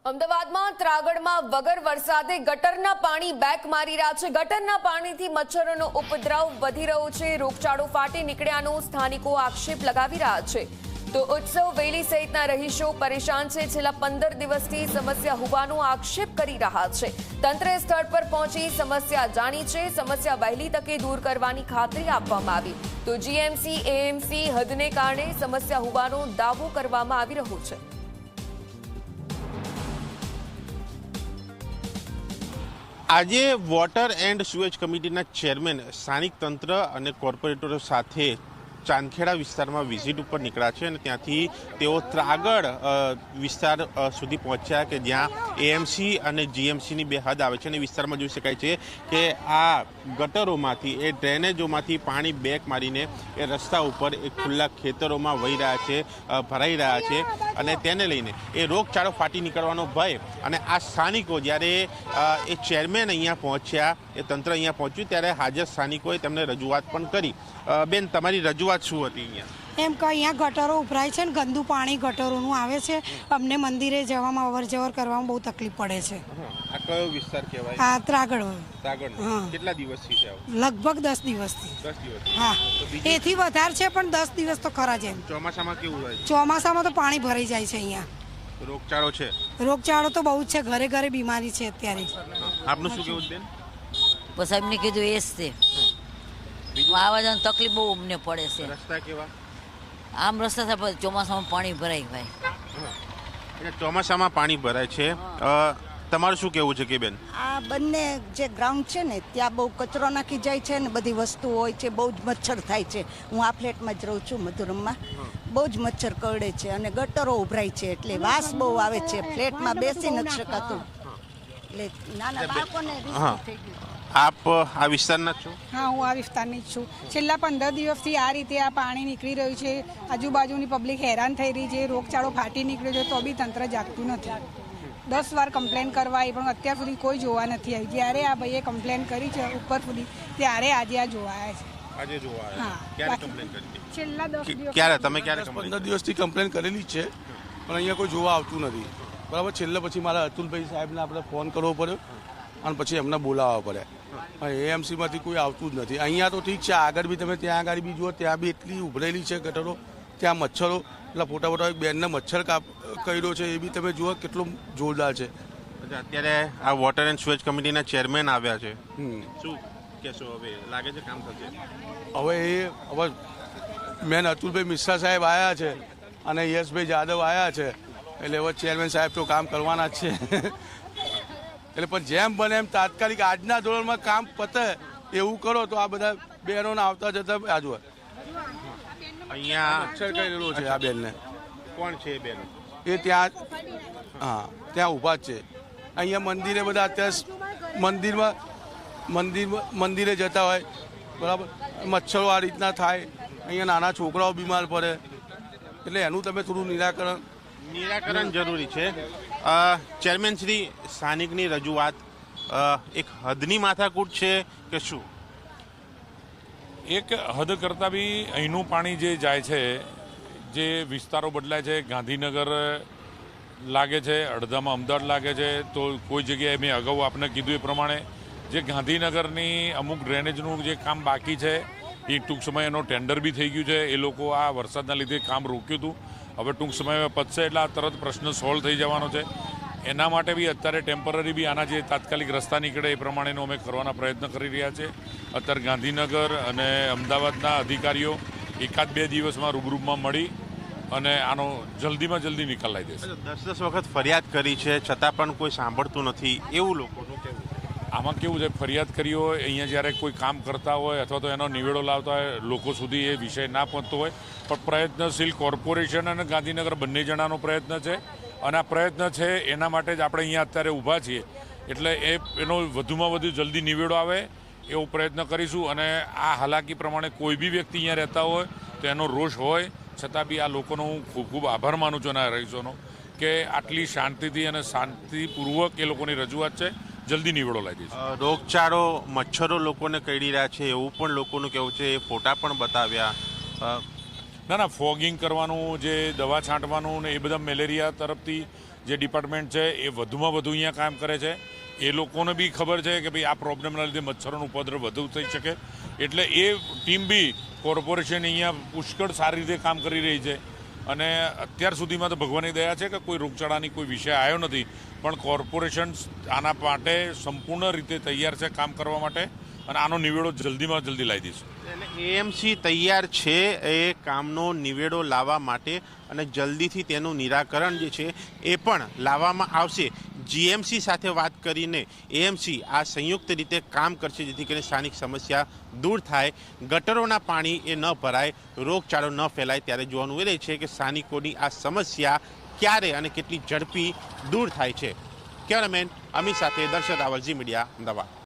અમદાવાદમાં ત્રાગડમાં વગર વરસાદે ગટરના પાણી બેક મારી રહ્યા છે। ગટરના પાણીથી મચ્છરોનો ઉપદ્રવ વધી રહ્યો છે। રોગચાળો ફાટી નીકળ્યાનો સ્થાનિકો આક્ષેપ લગાવી રહ્યા છે। તો ઉત્સવ વેલી સહિતના રહીશો પરેશાન છે। છેલ્લા 15 દિવસથી સમસ્યા હોવાનો આક્ષેપ કરી રહ્યા છે। તંત્રે સ્થળ પર પહોંચી સમસ્યા જાણી છે। સમસ્યા વહેલી તકે દૂર કરવાની ખાતરી આપવામાં આવી। તો જીએમસી એએમસી હદને કારણે સમસ્યા હોવાનો દાવો કરવામાં આવી રહ્યો છે। આજે વોટર એન્ડ સુએજ કમિટીના ચેરમેન સ્થાનિક તંત્ર અને કોર્પોરેટરો સાથે ચાંદખેડા વિસ્તારમાં વિઝિટ ઉપર નીકળ્યા છે અને ત્યાંથી તેઓ ત્રાગડ વિસ્તાર સુધી પહોંચ્યા કે જ્યાં એએમસી અને જીએમસીની બે હદ આવે છે અને વિસ્તારમાં જોઈ શકાય છે કે આ ગટરોમાંથી એ ડ્રેનેજોમાંથી પાણી બેક મારીને એ રસ્તા ઉપર એ ખુલ્લા ખેતરોમાં વહી રહ્યા છે, ભરાઈ રહ્યા છે અને તેને લઈને એ રોગચાળો ફાટી નીકળવાનો ભય અને આ સ્થાનિકો જ્યારે એ ચેરમેન અહીંયા પહોંચ્યા, એ તંત્ર અહીંયા પહોંચ્યું ત્યારે હાજર સ્થાનિકોએ તેમને રજૂઆત પણ કરી। બેન, તમારી રજૂઆત શું હતી અહીંયા? એમ કે અહીંયા ગટરો ઉભરાય છે ને ગંદુ પાણી ગટરોનું આવે છે। અમને મંદિરે જવામાં અવર જવર કરવામાં બહુ તકલીફ પડે છે। આ કયો વિસ્તાર કહેવાય? હા, ત્રાગડ। કેટલા દિવસથી છે? લગભગ 10 દિવસથી। 10 દિવસ? હા, એથી વધારે છે પણ 10 દિવસ તો ખરા જ। એમ ચોમાસામાં કેવું હોય? ચોમાસામાં તો પાણી ભરાઈ જાય છે અહીંયા। રોગચાળો છે? રોગચાળો તો બહુ જ છે, ઘરે ઘરે બીમારી છે અત્યારે। આપનું શું કેવું બેન? બસ એમને કીધું એ જ છે। આવા જવાની તકલીફ બહુ અમને પડે છે। રસ્તા કેવા? આમ રસ્તા છે, ચોમાસામાં પાણી ભરાય ભાઈ। ચોમાસામાં પાણી ભરાય છે, તમારું શું કેવું છે કે બેન? આ બંને જે ગ્રાઉન્ડ છે ને ત્યાં બહુ કચરો નાખી જાય છે ને બધી વસ્તુ હોય છે, બહુ જ મચ્છર થાય છે। હું આ ફ્લેટમાં જ રહું છું મધુરમમાં। બહુ જ મચ્છર કરડે છે અને ગટરો ઉભરાય છે એટલે વાસ બહુ આવે છે। ફ્લેટમાં બેસી નથી શકાતું એટલે નાના બાળકોને રિસ્ક થઈ ગયું। આપ આ વિસ્તારના છો? હા, હું આ વિસ્તારની જ છું। છેલ્લા 15 દિવસથી આ રીતે આ પાણી નીકળી રહ્યું છે। આજુબાજુની પબ્લિક હેરાન થઈ રહી છે। રોગચાળો ફાટી નીકળ્યો છે તો બી તંત્ર જાગતું નથી। 10 વાર કમ્પ્લેન કરવા આવી પણ અત્યાર સુધી કોઈ જોવા નથી આવી। જ્યારે આ ભાઈએ કમ્પ્લેન કરી છે ઉપર સુધી ત્યારે આજે આ જોવા આવ્યા છે। આજે જોવા આવ્યા? ક્યારે કમ્પ્લેન કરી? છેલ્લા 10 દિવસ। ક્યારે તમે ક્યારે? 15 દિવસથી કમ્પ્લેન કરેલી જ છે પણ અહીંયા કોઈ જોવા આવતું નથી, બરાબર। છેલ્લે પછી મારા અતુલભાઈ સાહેબને આપણે ફોન કરવો પડ્યો અને પછી એમને બોલાવવા પડે। એએમસીમાંથી કોઈ આવતું જ નથી। અહીંયા તો ઠીક છે, આગળ બી તમે ત્યાં આગળ બી જુઓ, ત્યાં બી એટલી ઉભરેલી છે ગટરો, ત્યાં મચ્છરો એટલા ફોટા ફોટા બેનને મચ્છર કર્યો છે એ બી તમે જુઓ કેટલો જોરદાર છે। અત્યારે આ વોટર એન્ડ સુએજ કમિટીના ચેરમેન આવ્યા છે, શું કહેશો? હવે લાગે છે કામ થશે? હવે મેન અતુલભાઈ મિશ્રા સાહેબ આવ્યા છે અને યશભાઈ જાદવ આવ્યા છે એટલે હવે ચેરમેન સાહેબ તો કામ કરવાના જ છે। એટલે પણ જેમ બને એમ તાત્કાલિક આજના ધોરણમાં કામ પતે એવું કરો તો આ બધા બહેનોને આવતા જતા આજુ અહીંયા મચ્છર કરેલો છે। આ બેનને કોણ છે એ બેન? એ ત્યાં, હા, ત્યાં ઊભા જ છે। અહીંયા મંદિરે બધા અત્યારે મંદિરે જતા હોય, બરાબર, મચ્છરો આ રીતના થાય, અહીંયા નાના છોકરાઓ બીમાર પડે એટલે એનું તમે થોડું નિરાકરણ જરૂરી છે। ચેરમેન શ્રી, સ્થાનિકની રજૂઆત એક હદની માથાકૂટ છે કે શું? એક હદ કરતાં બી અહીંનું પાણી જે જાય છે, જે વિસ્તારો બદલાય છે, ગાંધીનગર લાગે છે, અડધામાં અમદાવાદ લાગે છે, તો કોઈ જગ્યાએ મેં અગાઉ આપને કીધું એ પ્રમાણે જે ગાંધીનગરની અમુક ડ્રેનેજનું જે કામ બાકી છે એ ટૂંક સમય એનો ટેન્ડર બી થઈ ગયું છે। એ લોકો આ વરસાદના લીધે કામ રોક્યું હતું, હવે ટૂંક સમયમાં પતશે એટલે આ તરત પ્રશ્ન સોલ્વ થઈ જવાનો છે। એના માટે બી અત્યારે ટેમ્પરરી બી આના જે તાત્કાલિક રસ્તા નીકળે એ પ્રમાણેનો અમે કરવાના પ્રયત્ન કરી રહ્યા છે। અત્યારે ગાંધીનગર અને અમદાવાદના અધિકારીઓ 1-2 દિવસમાં રૂબરૂમાં મળી અને આનો જલ્દીમાં જલ્દી નિકાલ લાવી દેશે। 10 વખત ફરિયાદ કરી છે છતાં પણ કોઈ સાંભળતું નથી, એવું લોકોનું કહેવું? આમાં કેવું છે, ફરિયાદ કરી હોય, અહીંયા જ્યારે કોઈ કામ કરતા હોય અથવા તો એનો નિવેડો લાવતા હોય, લોકો સુધી એ વિષય ના પહોંચતો હોય, પણ પ્રયત્નશીલ કોર્પોરેશન અને ગાંધીનગર બંને જણાનો પ્રયત્ન છે અને આ પ્રયત્ન છે એના માટે જ આપણે અહીંયા અત્યારે ઊભા છીએ। એટલે એનો વધુમાં વધુ જલ્દી નિવેડો આવે એવો પ્રયત્ન કરીશું અને આ હાલાકી પ્રમાણે કોઈ બી વ્યક્તિ અહીંયા રહેતા હોય તો એનો રોષ હોય છતાં બી આ લોકોનો હું ખૂબ ખૂબ આભાર માનું છું આ રહીશોનો કે આટલી શાંતિથી અને શાંતિપૂર્વક એ લોકોની રજૂઆત છે, જલ્દી નિવેડો લાવી દઈશું। રોગચાળો, મચ્છરો લોકોને કરડી રહ્યા છે એવું પણ લોકોનું કહેવું છે, એ ફોટા પણ બતાવ્યા। ના, ફોગિંગ કરવાનું, જે દવા છાંટવાનું ને એ બધા મેલેરિયા તરફથી જે ડિપાર્ટમેન્ટ છે એ વધુમાં વધુ અહીંયા કામ કરે છે. એ લોકોને બી ખબર છે કે ભાઈ આ પ્રોબ્લેમના લીધે મચ્છરોનો ઉપદ્રવ વધુ થઈ શકે, એટલે એ ટીમ બી કોર્પોરેશન અહીંયા પુષ્કળ સારી રીતે કામ કરી રહી છે. અને અત્યાર સુધીમાં તો ભગવાનની દયા છે કે કોઈ રોગચાળાની કોઈ વિષય આવ્યો નથી, પણ કોર્પોરેશન આના માટે સંપૂર્ણ રીતે તૈયાર છે કામ કરવા માટે, અને આનો નિવેડો જલ્દીમાં જલ્દી લાવી દઈશું. એટલે એએમસી તૈયાર છે એ કામનો નિવેડો લાવવા માટે, અને જલ્દીથી તેનું નિરાકરણ જે છે એ પણ લાવવામાં આવશે. જીએમસી સાથે વાત કરીને એએમસી આ સંયુક્ત રીતે કામ કરશે, જેથી કરીને સ્થાનિક સમસ્યા દૂર થાય, ગટરોના પાણી એ ન ભરાય, રોગચાળો ન ફેલાય. ત્યારે જોવાનું એ રહે છે કે સ્થાનિકોની આ સમસ્યા ક્યારે અને કેટલી ઝડપી દૂર થાય છે. કેમેરામેન અમિત સાથે દર્શક રાવલ, ઝી મીડિયા, અમદાવાદ.